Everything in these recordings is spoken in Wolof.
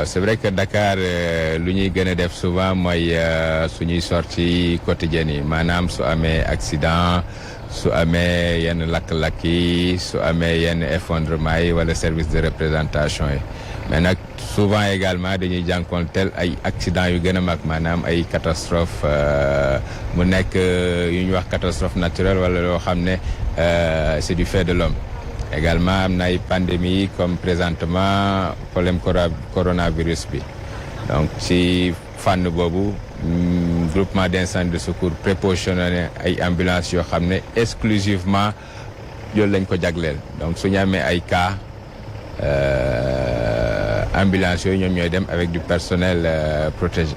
c'est vrai que Dakar lu ñuy gën a def souvent mooy suñuy sorties quotidiennes yi maanaam su amee accident su amee yenn lakk-lakk yi su amee yenn effondrement yi wala service de représentation yi mais nag souvent également dañuy jànkonteel ay accident yu gën a mag maanaam ay catastrophe mu nekk yu ñuy wax catastrophe naturelle wala loo xam ne c'est du fait de l'homme également am na ay pandémies comme présentement problème coronavirus bi donc ci fànn boobu groupement d'incendie de secours prépositionné ay ambulances yoo xam ne exclusivement loolu lañ ko jagleel donc su ñu amee ay cas ambulance yooyu ñoom ñooy dem avec du personnel protégé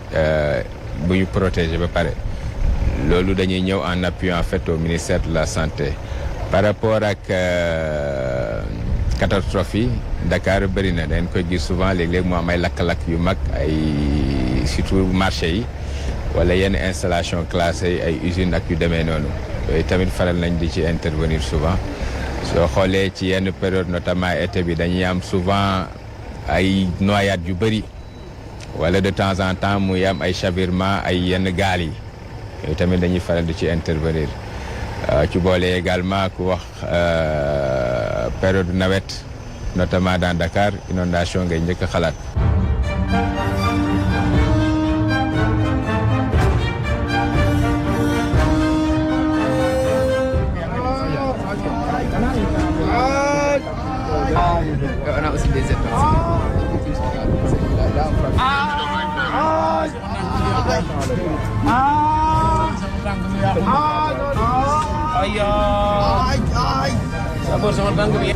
bu ñu protégé ba pare loolu dañuy ñëw en appui en fait au ministère de la santé par rapport ak catastrophe yi Dakar bëri na dañ koy gis souvent léeg-léeg mu am ay lakk-lakk yu mag ay surtout marché yi wala yenn installation classée yi ay usines ak yu demee noonu yooyu tamit faral nañ di ci intervenir souvent soo xoolee ci yenn période notamment été bi dañuy am souvent ay noyades yu bëri wala de temps en temps muy am ay chavirement ay yenn gaal yi yooyu tamit dañuy faral di ci intervenir ci boole également ku wax période nawet notamment dans Dakar inondation ngay njëkk a xalaat. Sabar sama tanggung ya.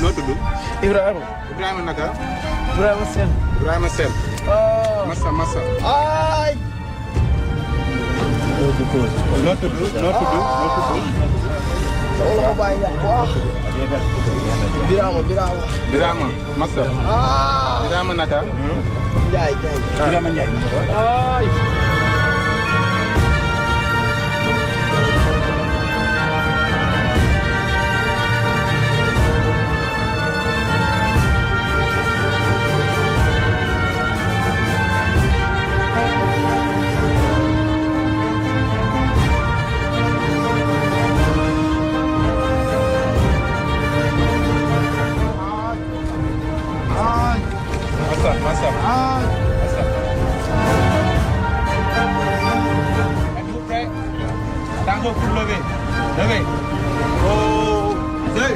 Noo tudd. Ibrahima. Ibrahima naka. Ibrahima Sène. Ibrahima Sène. Massa. Ay. Noo tudd. Soxla ko bàyyi yàq wax. Birama. Massa. Birama naka. Njaay. Birama Njaay. Ay. Massa. Êtes-vous prêts? Attention pour lever. Levez. Oh, c'est.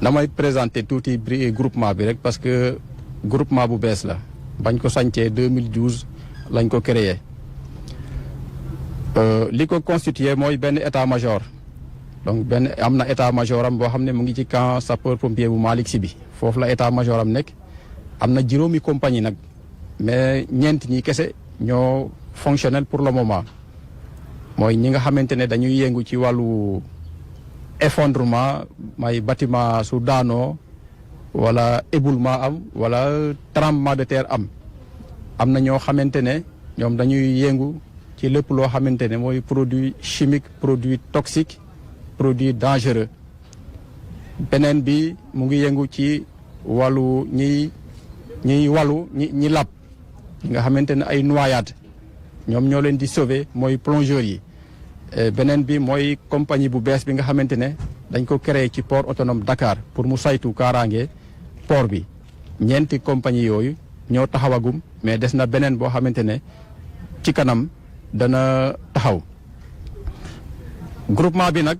damay présenter tuuti groupement bi rek parce que groupement bu bees la bañ ko sancee 2012 lañ ko créé li ko constitué mooy benn état major donc benn am na état major am boo xam ne mu ngi ci camp sapeur pompier bu Malick Sy bi foofu la état major am nekk am na juróomi compagnie nag mais ñeent ñi kese ñoo fonctionnel pour le moment mooy ñi nga xamante ne dañuy yëngu ci wàllu effondrement may bâtiment su daanoo wala éboulement am wala tremblement de terre am na ñoo xamante ne ñoom dañuy yëngu ci lépp loo xamante ne mooy produit chimique produit toxique produit dangereux beneen bi mu ngi yëngu ci wàllu ñi lab nga xamante ne ay noyade ñoom ñoo leen di sauver mooy plongeurs yi beneen bi mooy compagnie bu bees bi nga xamante ne dañ ko créé ci port autonome Dakar pour mu saytu kaaraange port bi ñeenti compagnie yooyu ñoo taxawagum mais des na beneen boo xamante ne ci kanam dana taxaw groupement bi nag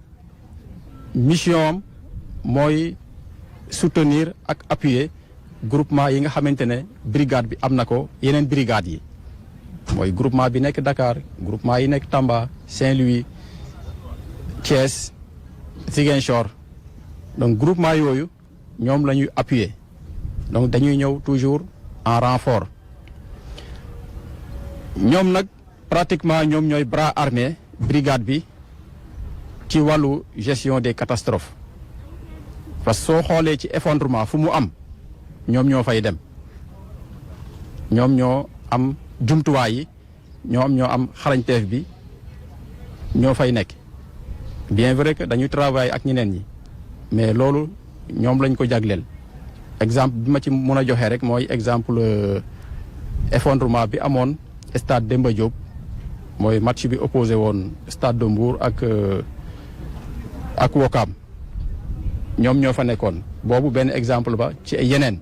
mission am mooy soutenir ak appuyer groupement yi nga xamante ne brigade bi am na ko yeneen brigades yi mooy groupement bi nekk Dakar groupement yi nekk Tamba Saint-Louis Thiès Ziguinchor donc groupement yooyu ñoom la ñuy appuyer donc dañuy ñëw toujours en renfort ñoom nag pratiquement ñoom ñooy bras armé brigade bi ci wàllu gestion des catastrophes parce que soo xoolee ci effondrement fu mu am ñoom ñoo fay dem ñoom ñoo am jumtuwaay yi ñoo am xarañteef bi ñoo fay nekk bien vrai que dañuy travailler ak ñeneen ñi mais loolu ñoom lañ ko jagleel exemple bi ma ci mën a joxe rek mooy exemple effondrement bi amoon stade Demba Diop mooy match bi opposé woon stade de Mbour ak Wokam ñoom ñoo fa nekkoon boobu benn exemple ba ci yeneen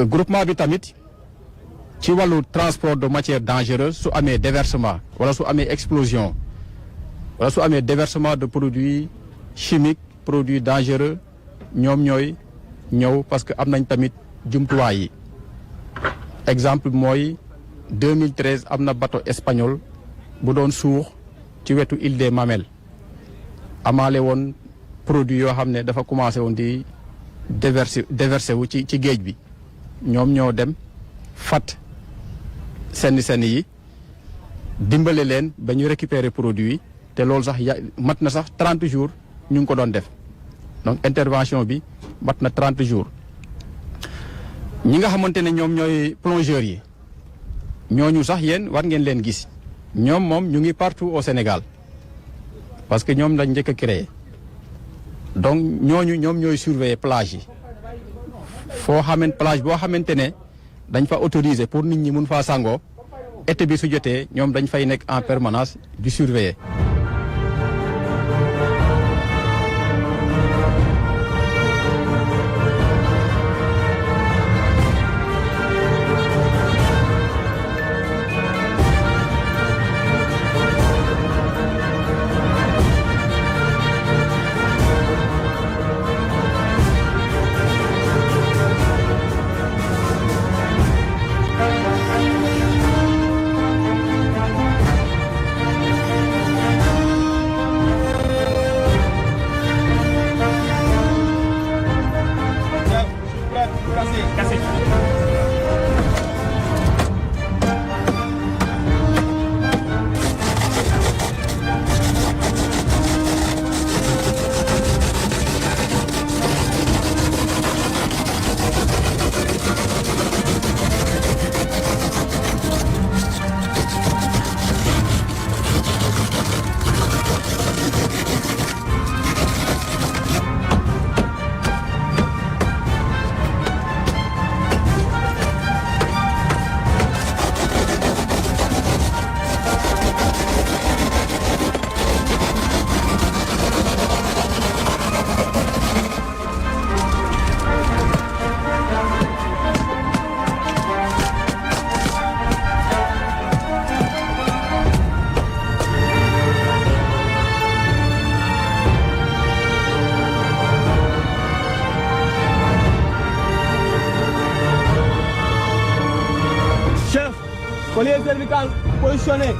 groupement bi tamit ci wàllu transport de matière dangereuse su amee déversement wala su amee explosion wala su amee déversement de produits chimiques produits dangereux ñoom ñooy ñëw parce que am nañ tamit jumtuwaay yi exemple mooy 2013 am na bateau espagnol bu doon suux ci wetu île des Mamelles amaale woon produit yoo xam ne dafa commencé woon di déverser wu ci géej bi ñoom ñoo dem fat senn yi dimbale leen ba ñu récupérer produit yi te loolu sax mat na sax 30 jours ñu ngi ko doon def donc intervention bi mat na 30 jours ñi nga xamante ne ñoom ñooy plongeurs yi ñooñu sax yéen war ngeen leen gis ñoom moom ñu ngi partout au Sénégal parce que ñoom lañ njëkk a créé donc ñoom ñooy surveiller plage yi plage boo xamante ne dañ fa autoriser pour nit ñi mun faa sangoo été bi su jotee ñoom dañ fay nekk en permanence di surveiller. Collier cervical positionné.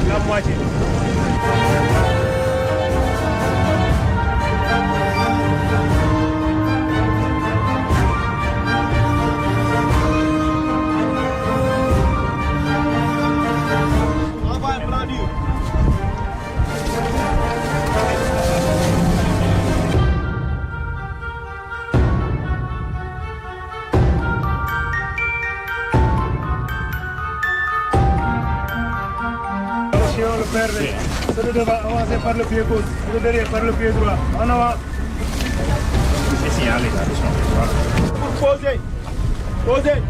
La moitié. devant, avancez par le pied gauche. Le derrière par le pied droit. En avant. C'est signalé, les gars. Posez. Posez.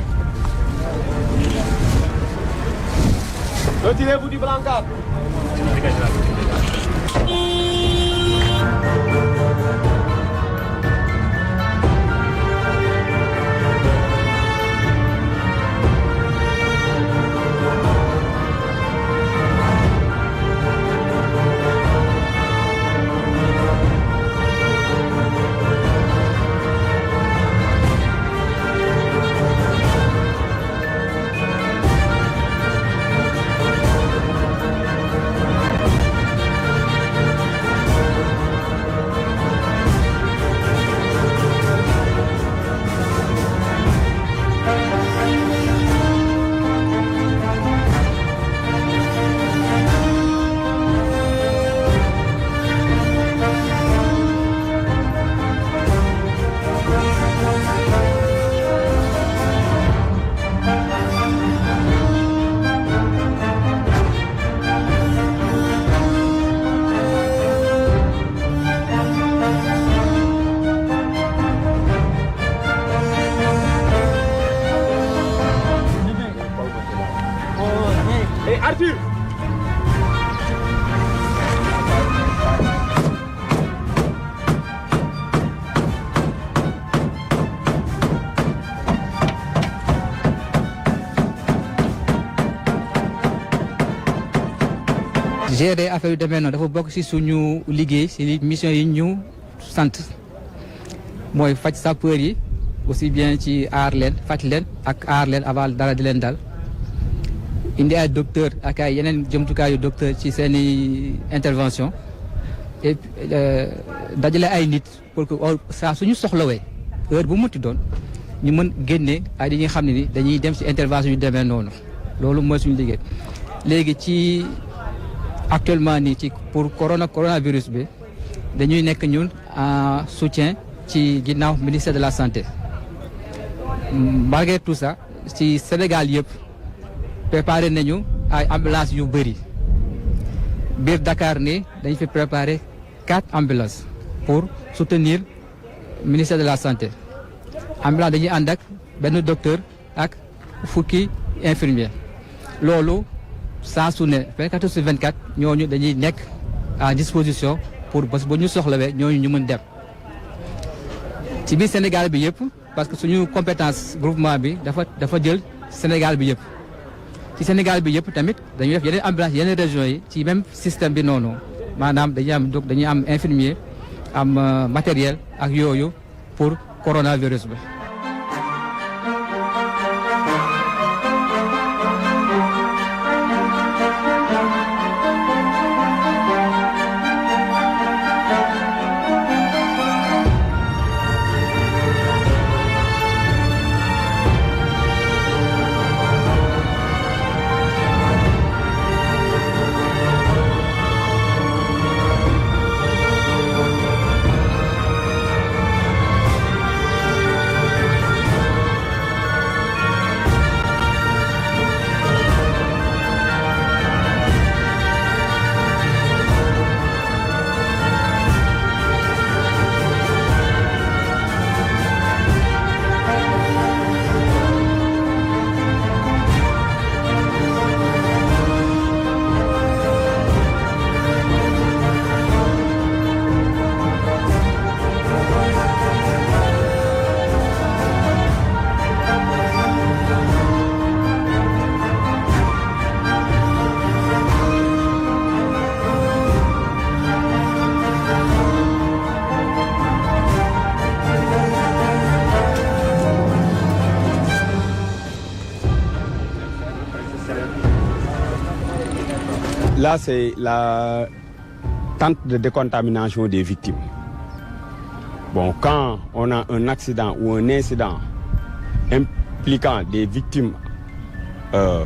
Retirez-vous du brancard. Hey, Arthur! gérer affaire yu demee noonu dafa bokk ci suñu liggéey ci mission yi ñu sant mooy faj sapeur yi aussi bien ci aar leen faj leen ak aar leen avant dara di leen dal indi ay docteur ak ay yeneen jumtukaayu docteur ci seeni intervention et dajale ay nit pour que saa suñu soxlawee heure bu muti doon ñu mën génne ay di nga xam ne ni dañuy dem ci intervention yu demee noonu loolu mooy suñu liggéey léegi ci actuellement nii ci pour coronavirus bi dañuy nekk ñun en soutien ci ginnaaw ministère de la santé malgré tout ça ci Sénégal yëpp préparé nañu ay ambulances yu bëri biir Dakar ni dañu fi préparé 4 ambulances pour soutenir ministère de la santé ambulance dañuy ànd ak benn docteur ak fukki infirmier loolu saa su ne 24/24 ñooñu dañuy nekk à disposition pour bés bu ñu soxlawee ñooñu ñu mën dem ci biir Sénégal bi yëpp parce que suñu compétence groupement bi dafa jël Sénégal bi yëpp ci Sénégal bi yëpp tamit dañuy def yeneen ambulance yeneen régions yi ci même système bi noonu maanaam dañuy am infirmier am matériel ak yooyu pour coronavirus bi. Là, c'est la tente de décontamination des victimes. Bon, quand on a un accident ou un incident impliquant des victimes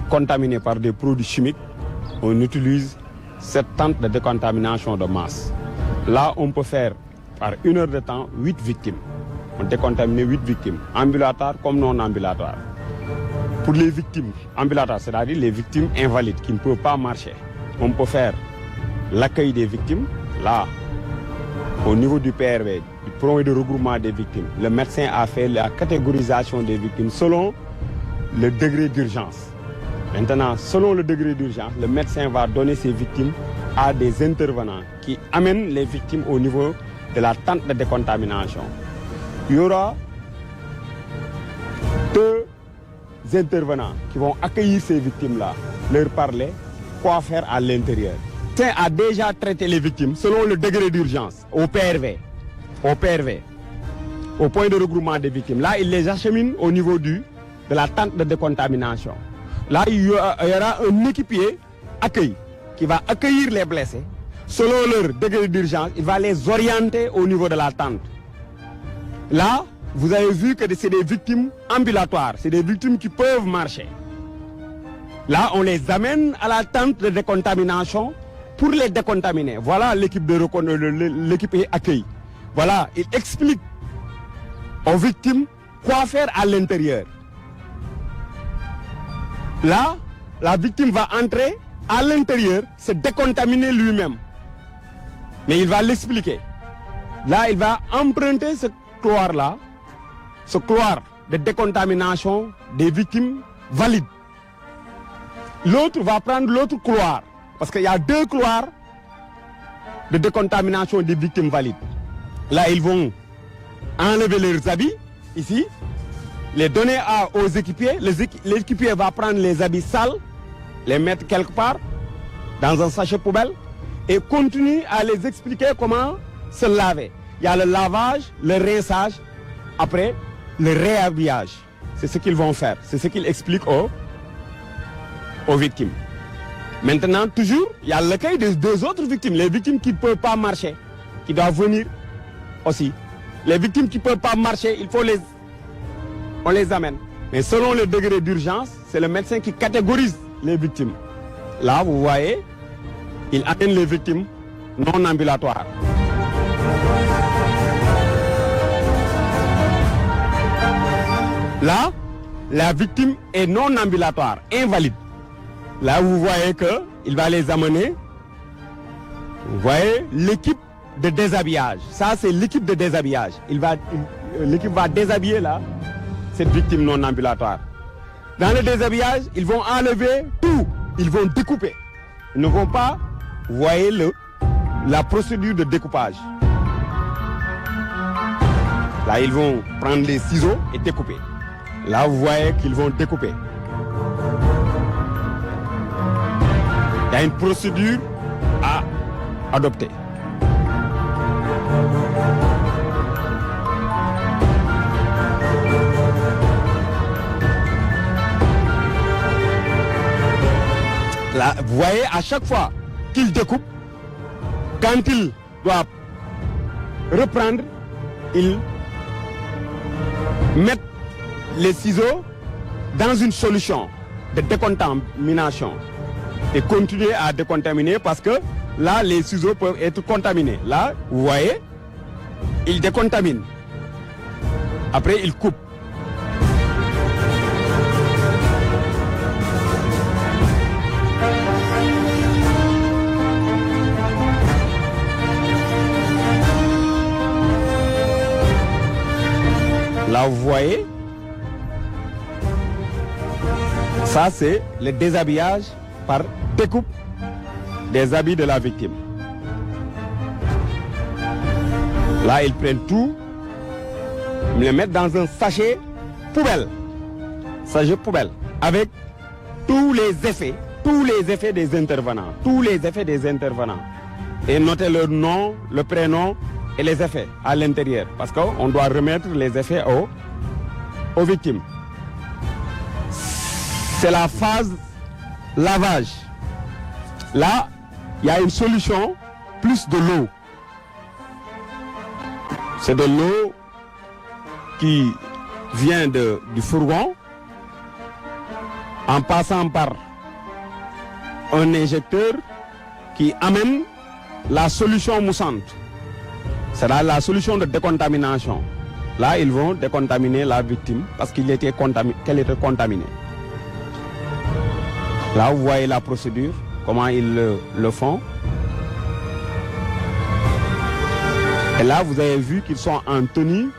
contaminées par des produits chimiques, on utilise cette tente de décontamination de masse. Là, on peut faire par 1 heure de temps 8 victimes. On décontamine 8 victimes, ambulatoires comme non ambulatoires. Pour les victimes ambulatoires, c'est-à-dire les victimes invalides qui ne peuvent pas marcher, on peut faire l'accueil des victimes. Là, au niveau du PRV, du point de regroupement des victimes, le médecin a fait la catégorisation des victimes selon le degré d'urgence. Maintenant, selon le degré d'urgence, le médecin va donner ses victimes à des intervenants qui amènent les victimes au niveau de la tente de décontamination. Il y aura 2 intervenants qui vont accueillir ces victimes-là, leur parler quoi faire à l'intérieur. Le médecin a déjà traité les victimes selon le degré d'urgence au PRV, au point de regroupement des victimes. Là, il les achemine au niveau de la tente de décontamination. Là, il y aura un équipier accueil qui va accueillir les blessés. Selon leur degré d'urgence, il va les orienter au niveau de la tente. Là, vous avez vu que c'est des victimes ambulatoires, c'est des victimes qui peuvent marcher. Là, on les amène à la tente de décontamination pour les décontaminer. Voilà l'équipe accueil. Voilà, il explique aux victimes quoi faire à l'intérieur. Là, la victime va entrer à l'intérieur, se décontaminer lui-même. Mais il va l'expliquer. Là, il va emprunter ce couloir-là, ce couloir de décontamination des victimes valides. L'autre va prendre l'autre couloir, parce qu'il y a 2 couloirs de décontamination des victimes valides. Là, ils vont enlever leurs habits, ici, les donner aux équipiers. L'équipier va prendre les habits sales, les mettre quelque part, dans un sachet poubelle, et continue à les expliquer comment se laver. Il y a le lavage, le rinçage, après le réhabillage. C'est ce qu'ils vont faire, c'est ce qu'ils expliquent aux victimes. Maintenant, toujours, il y a l'accueil des 2 autres victimes, les victimes qui ne peuvent pas marcher, qui doivent venir aussi. Les victimes qui ne peuvent pas marcher, on les amène. Mais selon le degré d'urgence, c'est le médecin qui catégorise les victimes. Là, vous voyez, il amène les victimes non ambulatoires. Là, la victime est non ambulatoire, invalide. Là, vous voyez qu'il va les amener. Vous voyez l'équipe de déshabillage. Ça, c'est l'équipe de déshabillage. L'équipe va déshabiller là, cette victime non ambulatoire. Dans le déshabillage, ils vont enlever tout. Ils vont découper. Ils ne vont pas, vous voyez la procédure de découpage. Là, ils vont prendre les ciseaux et découper. Là, vous voyez qu'ils vont découper. Il y a une procédure à adopter. Là, vous voyez, à chaque fois qu'il découpe, quand il doit reprendre, il met les ciseaux dans une solution de décontamination et continuer à décontaminer parce que là, les ciseaux peuvent être contaminés. Là, vous voyez, il décontamine. Après, il coupe. Là, vous voyez, ça c'est le déshabillage par découpe des habits de la victime. Là, ils prennent tout, ils le mettent dans un sachet poubelle. Sachet poubelle, avec tous les effets des intervenants. Tous les effets des intervenants. Et notez leur nom, le prénom et les effets à l'intérieur. Parce qu'on doit remettre les effets aux victimes. C'est la phase lavage. Là, il y a une solution plus de l'eau. C'est de l'eau qui vient du fourgon en passant par un injecteur qui amène la solution moussante. C'est la solution de décontamination. Là, ils vont décontaminer la victime parce qu'elle était contaminée. Là, vous voyez la procédure, comment ils le font. Et là, vous avez vu qu'ils sont en tenue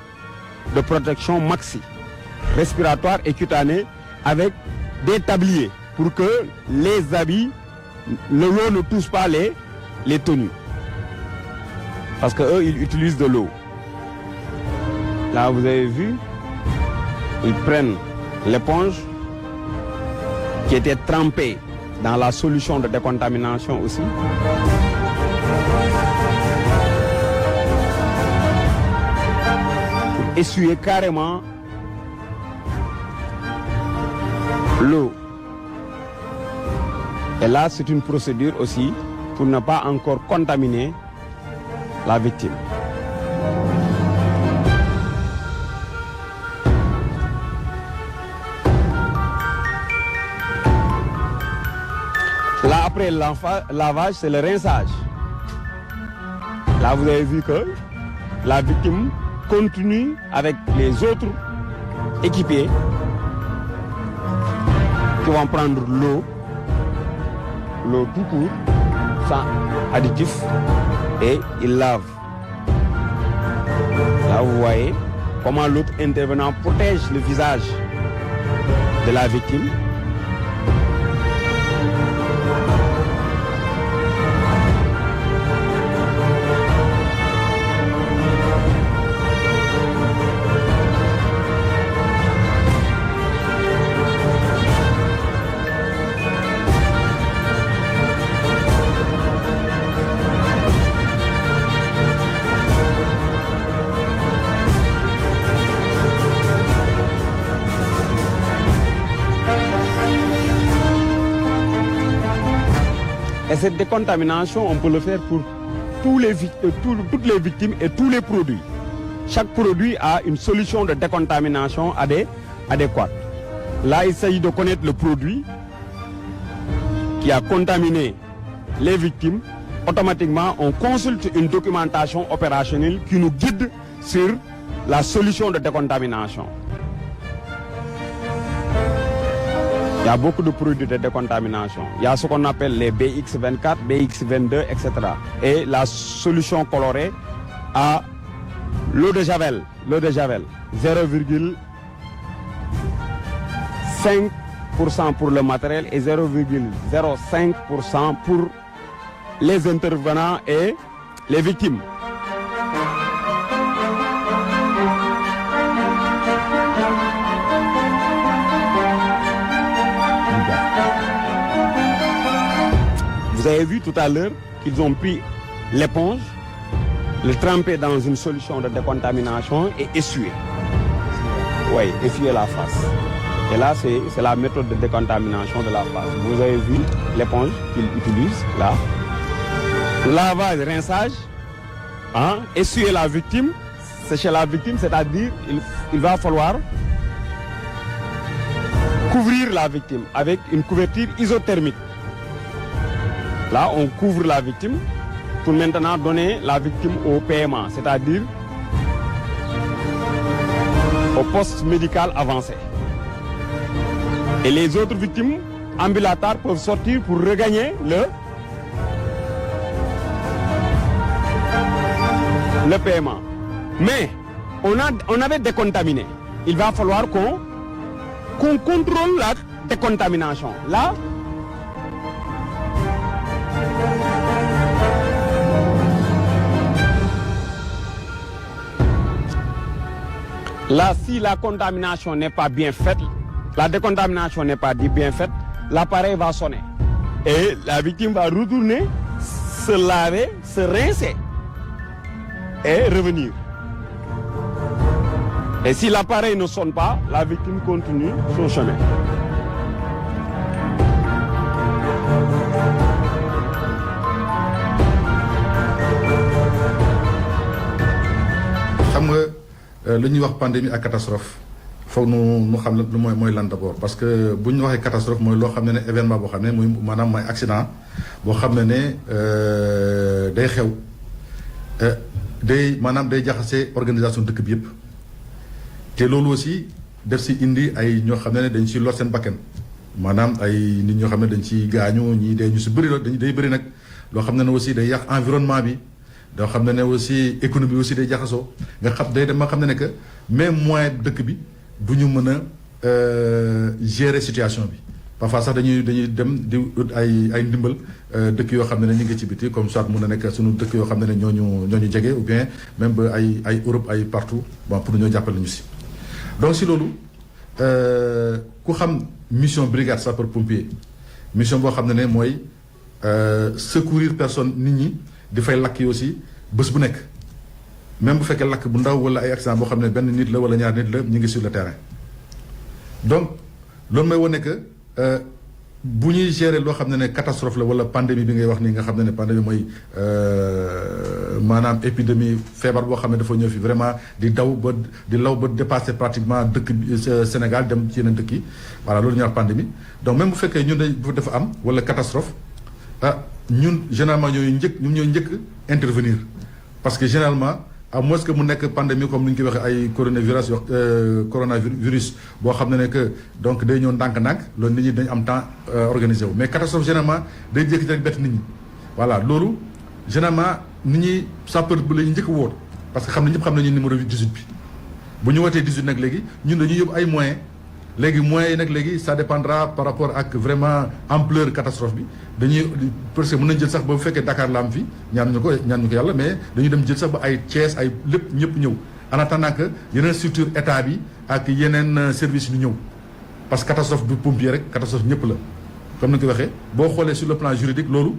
de protection maxi, respiratoire et cutanée, avec des tabliers pour que les habits, l'eau ne touche pas les tenues. Parce qu'eux, ils utilisent de l'eau. Là, vous avez vu, ils prennent l'éponge qui était trempée dans la solution de décontamination aussi. Pour essuyer carrément l'eau. Et là, c'est une procédure aussi pour ne pas encore contaminer la victime. Là, après le lavage, c'est le rinçage. Là, vous avez vu que la victime continue avec les autres équipiers qui vont prendre l'eau tout court, sans additif, et ils lavent. Là, vous voyez comment l'autre intervenant protège le visage de la victime. Et cette décontamination, on peut le faire pour toutes les victimes et tous les produits. Chaque produit a une solution de décontamination adéquate. Là, il s'agit de connaître le produit qui a contaminé les victimes. Automatiquement, on consulte une documentation opérationnelle qui nous guide sur la solution de décontamination. Il y a beaucoup de produits de décontamination. Il y a ce qu'on appelle les BX24, BX22, etc. Et la solution colorée à l'eau de Javel. 0,5% pour le matériel et 0,05% pour les intervenants et les victimes. Vous avez vu tout à l'heure qu'ils ont pris l'éponge, le tremper dans une solution de décontamination et essuyer. Oui, essuyer la face. Et là, c'est la méthode de décontamination de la face. Vous avez vu l'éponge qu'ils utilisent là. Lavage, rinçage, essuyer la victime, sécher la victime, c'est-à-dire il va falloir couvrir la victime avec une couverture isothermique. Là, on couvre la victime pour maintenant donner la victime au PMA, c'est-à-dire au poste médical avancé. Et les autres victimes ambulatoires peuvent sortir pour regagner le PMA. Mais on avait décontaminé. Il va falloir qu'on contrôle la décontamination. Là, si la contamination n'est pas bien faite, la décontamination n'est pas bien faite, l'appareil va sonner. Et la victime va retourner, se laver, se rincer et revenir. Et si l'appareil ne sonne pas, la victime continue son chemin. lu ñuy wax pandémie ak catastrophe foog nu xam lu mooy lan d'abord parce que bu ñu waxee catastrophe mooy loo xam ne événement boo xam ne muy maanaam mooy accident boo xam ne day xew day jaxase organisation dëkk bi yëpp te loolu aussi def si indi ay ñoo xam ne dañ si lor seen bakkan maanaam ay nit ñoo xam ne dañ si gaañu ñii day ñu si bëri la day bëri nag loo xam ne aussi day yàq environnement bi doo xam ne aussi économie aussi day jaxasoo nga xam day dem ma xam ne que même moyen dëkk bi du ñu mën a gérer situation bi parfois sax dañuy dem di ut ay ndimbal dëkk yoo xam ne ñu ngi ci biti comme soit mun na nekk suñu dëkk yoo xam ne ñooñu jege ou bien même ba ay Europe ay partout bon pour ñoo jàppale ñu si. donc si loolu ku xam mission brigade sapeur pompier mission boo xam ne mooy secourir personne nit ñi di fay lakk yi aussi bés bu nekk même bu fekkee lakk bu ndaw wala ay accident boo xam ne benn nit la wala ñaar nit la ñu ngi sur le terrain donc loolu mooy wane que bu ñuy gérer loo xam ne catastrophe la wala pandémie bi ngay wax nii nga xam ne pandémie mooy maanaam épidémie feebar boo xam ne dafa ñëw fi vraiment di daw ba di law ba dépasser pratiquement dëkk bi Sénégal dem ci yeneen dëkk yi voilà loolu ñuy wax pandémie donc même bu fekkee ñun dafa am wala catastrophe ñun généralement ñooy njëkk intervenir parce que généralement à moins que mu nekk pandémie comme ni ñu koy waxee ay coronavirus boo xam ne que donc day ñëw ndànk-ndànk loolu nit ñi dañu am temps organisé wu mais catastrophe généralement day jékki rek bett nit ñi voilà loolu généralement nit ñi sapeur bu la ñu njëkk wóor parce que xam ne ñëpp xam nañu numéro 18 bi bu ñu wootee 18 nag léegi ñun dañuy yóbbu ay moyens léegi moyens yi nag léegi ça dépendra par rapport ak vraiment ampleur catastrophe bi dañuy parce que mën nañ jël sax ba bu fekkee Dakar la am fi ñaanuñu ko yàlla mais dañuy dem jël sax ba ay Thiès ay lépp ñëpp ñëw en attendant que yeneen structure état bi ak yeneen service yu ñëw parce que catastrophe du pompier rek catastrophe ñëpp la comme ni ko waxee boo xoolee sur le plan juridique loolu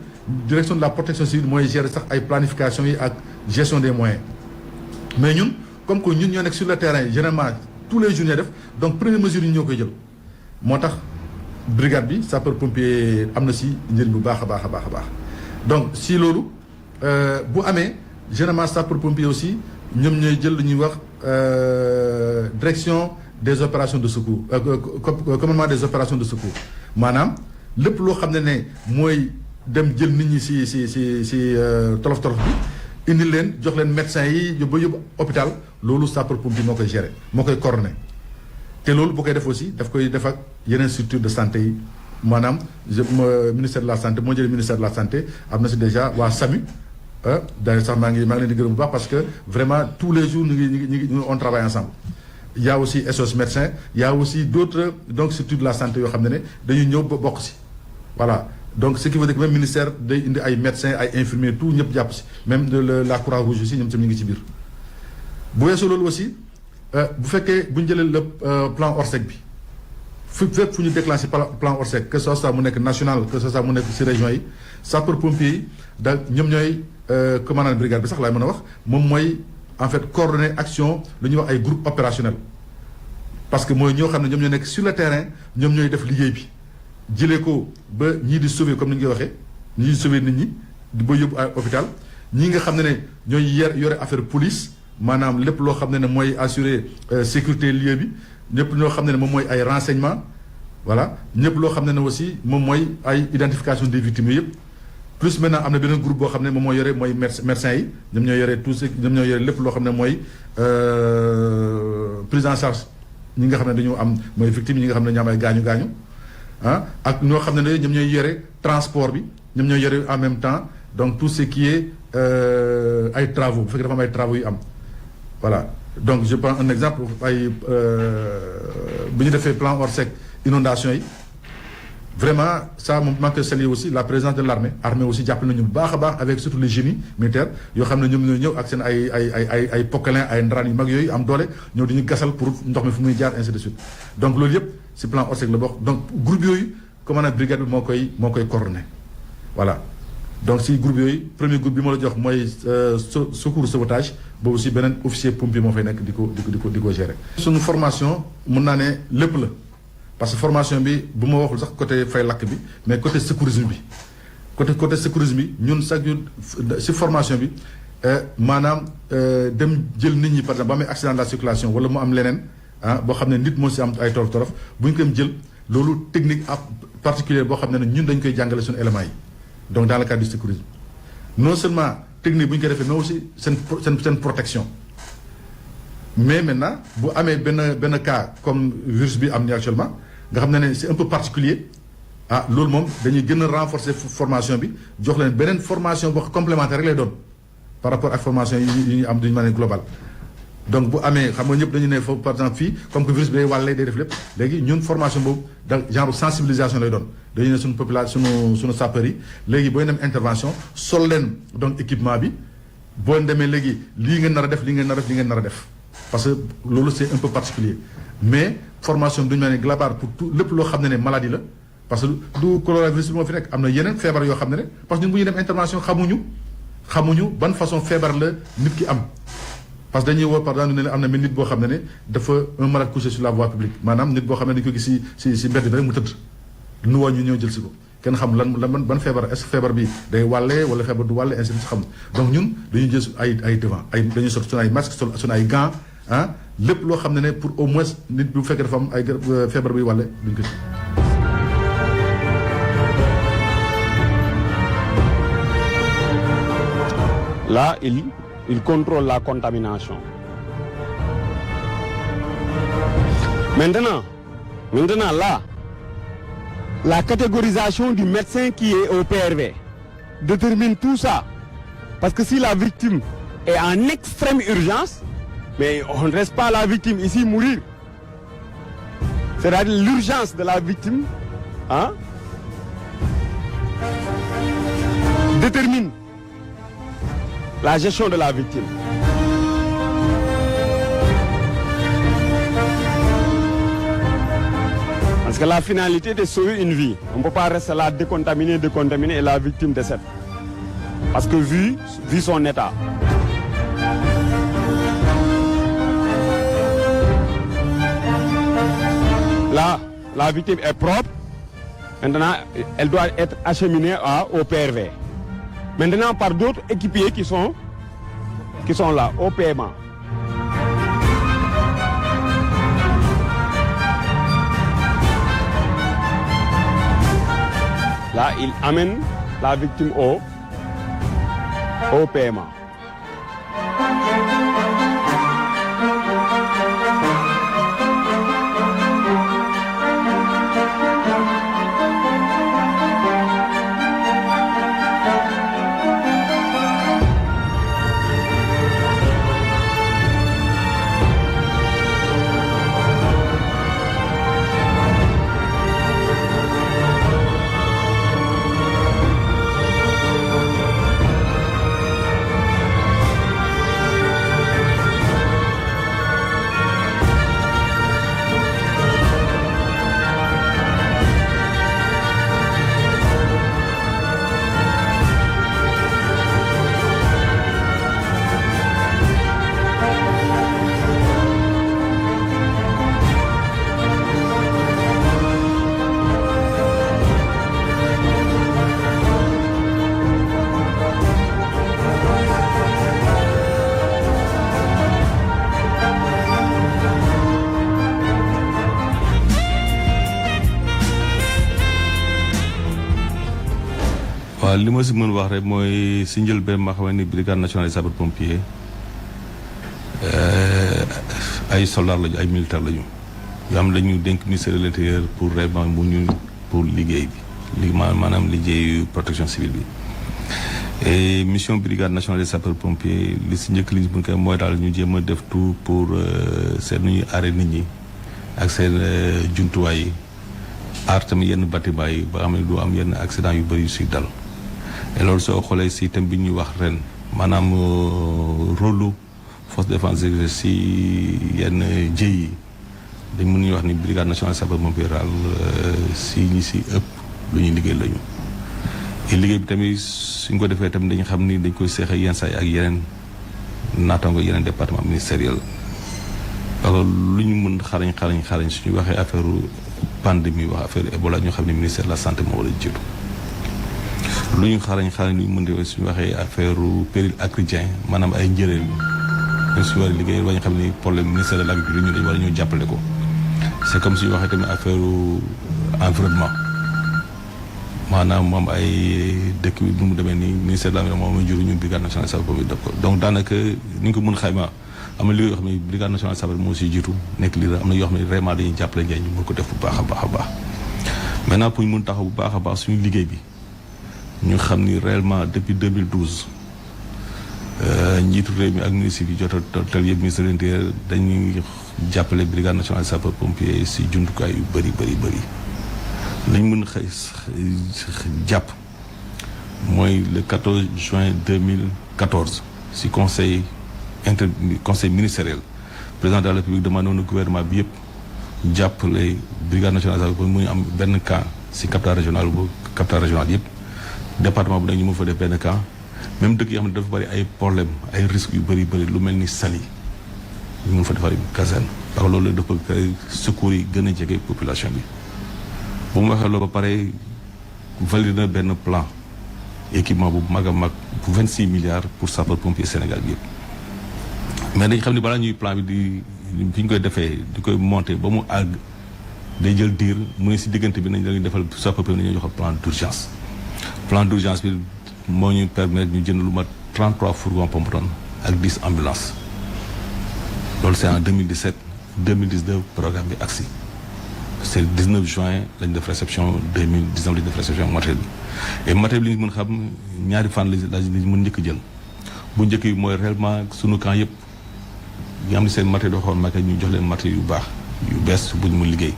direction de la protection civile mooy gérer sax ay planification yi ak gestion des moyens mais ñun comme que ñun ñoo nekk sur le terrain généralement tous les jours ñooy def donc première mesure yi ñoo koy jël moo tax brigade bi sapeur pompier am na si njëriñ bu baax a baax donc si loolu bu amee généralement sapeur pompier aussi ñoom ñooy jël lu ñuy wax direction des opérations de secours commandement des opérations de secours maanaam lépp loo xam ne mooy dem jël nit ñi si tolof bi indi leen jox leen médecins yi ba yóbbu hôpital loolu sapeur pompier moo koy gérer moo koy coordonné te loolu bu koy def aussi daf koy def ak yeneen structure de santé yi maanaam ministère de la santé moo jëlee ministère de la santé am na si déjà waa SAMU d'ailleurs sax maa ngi leen di gërëm bu baax parce que vraiment tous les jours ñu ngi on travaille ensemble. Il y a aussi SOS médecins il y a aussi d'autres donc structures de la santé yoo xam ne dañuy ñëw ba bokk si voilà. donc ce qui veut dire que même ministère day indi ay médecins ay infirmiers tout ñëpp jàpp si même de la Croix-Rouge aussi ñoom tamit ñu ngi ci biir bu weesoo loolu aussi bu fekkee bu ñu jëlee le plan Orsec bi fépp fu ñu déclenché plan Orsec que ce soit mu nekk national que ce soit mu nekk si région yi sapeur pompier yi da ñoom ñooy commandant brigade bi sax laay mën a wax moom mooy en fait coordonner action lu ñuy wax ay groupe opérationnel parce que mooy ñoo xam ne ñoom ñoo nekk sur le terrain ñoom ñooy def liggéey bi jëlee ko ba ñii di sauver comme ni ñu koy waxee ñii di sauver nit ñi di ba yóbbu ay hôpital ñii nga xam ne ñooy yore affaire police maanaam lépp loo xam ne mooy assurer sécurité lieu bi ñëpp loo xam ne moom mooy ay renseignements voilà ñëpp loo xam ne aussi moom mooy ay identification des victimes yëpp plus maintenant am na beneen groupe boo xam ne moom mooy yore mooy médecins yi ñoom ñoo yore tout ñoom ñoo yore lépp loo xam ne mooy prise en charge ñi nga xam ne dañoo am mooy victimes yi nga xam ne ñoo am ay gaañu ak ñoo xam ne ñoom ñooy yore transport bi ñoom ñooy yore en même temps donc tout ce qui est ay travaux bu fekkee dafa am ay travaux yu am voilà donc je prends un exemple ay bu ñu defee plan Orsec inondation yi vraiment ça moom maa ngi koy saluer aussi la présence de l'armée aussi jàppale nañu bu baax a baax avec surtout les génies militaires yoo xam ne ñoom ñoo ñëw ak seen ay poquelin ay ndaraan yu mag yooyu am doole ñëw di ñu gasal pour ndox mi fu muy jaar ainsi de suite donc loolu yëpp ci plan Orsec la bokk donc groupe yooyu commandant brigade bi moo koy coordonné voilà donc ci groupe yooyu premier groupe bi ma la jox mooy secours sauvetage boobu aussi beneen officier pompier moo fay nekk di ko gérer. suñu formation mun naa ne lépp la parce que formation bi bu ma waxul sax côté fay lakk bi mais côté secourisme bi côté secourisme bi ñun chaque jour ci formation bi maanaam dem jël nit ñi par exemple ba amee accident de la circulation wala mu am leneen boo xam ne nit moo ci am ay torof bu ñu ko jël loolu technique particulière boo xam ne ñun dañ koy jàngale suñu éléments yi donc dans le cadre du secourisme non seulement technique bu ñu koy defee mais aussi seen protection mais maintenant bu amee benn cas comme virus bi am ni actuellement nga xam ne c'est un peu particulier loolu moom dañuy gën a renforcer formation bi jox leen beneen formation boo complémentaire rek lay doon par rapport ak formation yi ñu am d'une manière globale. donc bu amee xam nga ñëpp dañu ne foofu par exemple fii comme que virus bi day wàllee day def lépp léegi ñun formation boobu da genre sensibilisation lay doon dañu ne suñu population suñu sapeurs yi léegi booy dem intervention sol leen donc équipement bi boo demee léegi lii ngeen nar a def lii ngeen nar a def lii ngeen nar a def parce que loolu c'est un peu particulier mais formation duñu ne globale pour tout lépp loo xam ne maladie la parce que du coronavirus bi moo fi nekk am na yeneen feebar yoo xam ne parce que ñun bu ñuy dem intervention xamuñu ban façon feebar la nit ki am parce que dañuy woo par exemple ne am na nit boo xam ne dafa un malade couché sur la voie publique maanaam nit boo xam ne dañu ko gis si mbedd bi rek mu tëdd nu woo ñu ñëw jël si ko kenn xam lan ban feebar est-ce que feebar bi day wàllee wala feebar du wàllee ainsi de suite xam donc ñun dañuy jël ay devant dañuy sol suñu ay masque sol suñu ay gants lépp loo xam ne pour au moins nit bu fekkee dafa am ay feebar buy wàlle duñ ko ci. Là, il contrôle la contamination. Maintenant là, la catégorisation du médecin qui est au PRV détermine tout ça. Parce que si la victime est en extrême urgence, mais on ne laisse pas la victime ici mourir. C'est-à-dire l'urgence de la victime détermine la gestion de la victime. Parce que la finalité est de sauver une vie. On ne peut pas rester là décontaminer et la victime décède. Parce que vu son état. Là, la victime est propre. Maintenant, elle doit être acheminée au PRV. Maintenant, par d'autres équipiers qui sont là, au paiement. Là, il amène la victime au paiement. li ma si mën wax rek mooy si njëlbeen ma xam ni brigade nationale des sapeurs pompiers ay soldats lañu ay militaires lañu yoo xam lañu dénk ministère de l'intérieur pour vraiment pour liggéey bi maanaam liggéeyu protection civile bi. et mission brigade nationale des sapeurs pompiers li si njëkk li ñu mën koy mooy daal ñu jéem a def tout pour seen nu ñuy aaree nit ñi ak seen jumtuwaay yi aar tamit yenn bâtiment yi ba xam ne du am yenn accident yu bëri yu si dal. et loolu soo xoolee si thème bi ñuy wax ren maanaam rôle force de défense si yenn jëy yi dañ mën ñu wax ni brigade nationale sapeurs-pompiers si ñi si ëpp lu ñuy liggéey lañu. et liggéey bi tamit suñ ko defee tamit dañu xam ni dañ koy seexee yenn saa yi ak yeneen naataango yeneen département ministériel alors lu ñu mën xarañ suñu waxee affaire pandémie wax affaire Ebola ñu xam ne ministère de la santé moo war a jiitu. lu ñu xarañ lu ñu mën di suñu waxee affaire péril acridien maanaam ay njëriñ ñu suñu war a liggéey ba ñu xam ni problème ministère de l'agriculture ñu dañu war a ñëw jàppale ko. c'est comme suñu waxee tamit affaire environnement maanaam moom ay dëkk bi nu mu demee nii ministère de l'environnement moom juru ñu brigade nationale sapeurs-pompiers def ko donc daanaka ni ñu ko mën xayma am na li yoo xam ne brigade nationale sapeurs moo si jiitu nekk lii am na yoo xam ne vraiment dañuy jàppale njëriñ ñu mën ko def bu baax a baax maintenant pour ñu mën taxaw bu baax a baax suñu liggéey bi ñu xam ni réellement depuis 2012 njiitu réew mi ak ministre yi jot a tel yëpp ministre de l'intérieur dañuy jàppale brigade nationale sapeur pompier si jumtukaay yu bëri lañ mën xëy jàpp mooy le 14 juin 2014 si conseil ministériel président de la République demandé woon gouvernement bi yëpp jàppale brigade nationale sapeur pompier mu ñu am benn camp si capital régional yëpp département bu nekk ñu mën fa def benn camp même dëkk yi xam ne dafa bëri ay problème ay risques yu bëri lu mel ni Saly ñu mën fa defar caserne parce que loolu dafa secours yi gën a jege population bi bu mu waxee loolu ba pare validé na benn plan équipement bu mag a mag bu 26 milliards pour sapeur pompier Sénégal bi yëpp mais dañ xam ne balaa ñuy plan bi fi ñu koy defee di koy monter ba mu àgg day jël diir mu ne si diggante bi nañ la defal sapeur pompier nañu jox plan d'urgence bi moo ñu permettre ñu jënd lu mat 33 fourgons pompe-tonnes ak 10 ambulances loolu c'est en 2017 2019 programme bi agsi c'est le 19 juin lañ def réception 2019 lañ def réception matériel bi et matériel bi li ñu mën xam ñaari fan lañ mën njëkk jël bu njëkk bi mooy réellement sunu camp yëpp ñu am ni seen matériel doo xoon mag ñu jox leen matériel yu baax yu bees bu ñu mën liggéey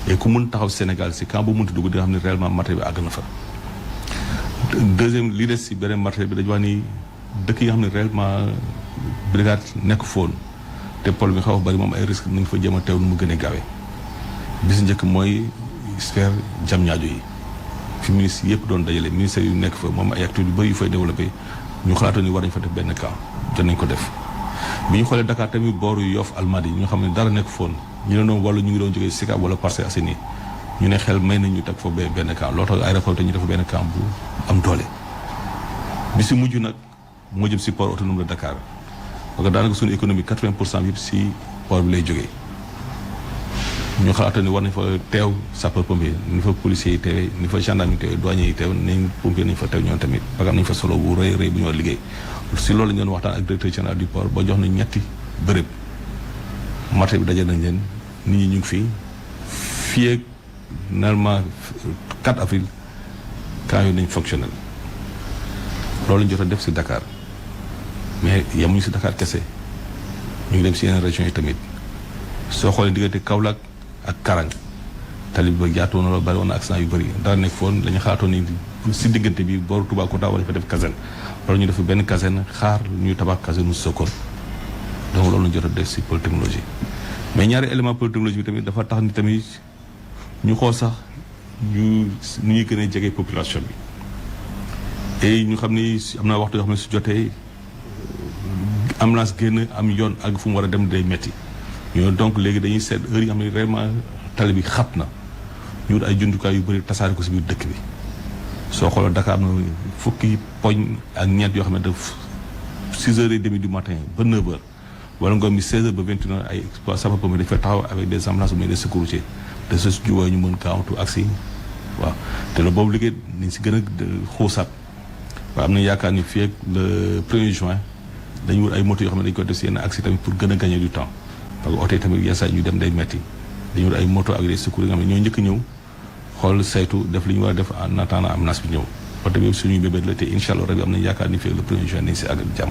et ku mën taxaw Sénégal si camp bu mënti dugg di nga xam ne réellement matériel bi àgg na fa deuxième li des si beneen matériel bi dañu wax ni dëkk yi nga xam ne réellement brigade nekk foon te problème bi xaw a bëri moom ay risque nañ fa jéem a teew nu mu gën a gaawee bis njëkk mooy sphère Diamniadio yi fi ministre yëpp doon dajale ministère yu nekk fa moom ay acteurs yu bëri yu fay développé ñu xalaatoon ni war nañ fa def benn camp jot nañ ko def bi ñu xoolee Dakar tamit booru Yoff Almadies ñoo xam ne dara nekk foon ñu ne noonu wala ñu ngi doon jógee Sicap wala Parcelles Assainies ñu ne xel may nañ ñu teg foofu benn camp loo tax aéroport te ñu def benn camp bu am doole bi si mujj nag moo jëm si port autonome de Dakar parce que daanaka suñu économie 80% yëpp si port bi lay jógee ñu xalaatoon ni war nañ fa teew sapeur pompier ni fa policiers yi teewee ni fa gendarme yi teewee douaniers yi teew nañ pompier nañ fa teew ñoom tamit parce que am nañ fa solo bu rëy bu ñu war liggéey si loolu la ñu doon waxtaan ak directeur général du port ba jox nañ ñetti bërëb marché bi daje nañ leen nit ñi ñu ngi fii ak normalement 4 avril camp yooyu nañ fonctionnel loolu lañ jot a def si Dakar mais yemuñu si Dakar kese ñu ngi dem si yeneen régions yi tamit soo xoolee diggante Kaolack ak Karang tali bi ba jaatu woon na loolu bari woon na accident yu bëri dara nekk foon la ñu xalaatoon ni si diggante bi booru Toubacouta war nañ fa def caserne loolu ñu def benn caserne xaar ñuy tabax caserne mu Sokone donc loolu lañ jot a def si polytechnologie mais ñaari élément polytechnologie bi tamit dafa tax ni tamit ñu xool sax ñu ñuy gën a jege population bi et ñu xam ni am na waxtu yoo xam ne su jotee ambulance génn am yoon ak fu mu war a dem day metti ñoo donc léegi dañuy seet heure yi nga xam ne vraiment tali bi xat na ñu wut ay jumtukaay yu bëri tasaare ko si biir dëkk bi soo xooloo Dakar am na fukki poñ ak ñeent yoo xam ne daf 6h30 du matin ba 9h wala ngoon bi 16h ba 21h ay sapeurs-pompiers dañu fa taxaw avec des ambulances mais des secours routiers de ce jiwoo ñu mën gaawantu agsi waaw te la boobu liggéey nañ si gën a xuusaat waaw am na yaakaar ni fii ak le 1er juin dañu wut ay moto yoo xam ne dañu ko def si yenn agsi tamit pour gën a gagner du temps parce que oto yi tamit yenn saa ñu dem day metti dañu wut ay moto ak des secours yi nga xam ne ñoo njëkk ñëw xool saytu def li ñu war a def en attendant ambulance bi ñëw oto bi suñuy bébét la te incha allah rabi am nañu yaakaar ni fii ak le 1er juin nañ si àgg jàmm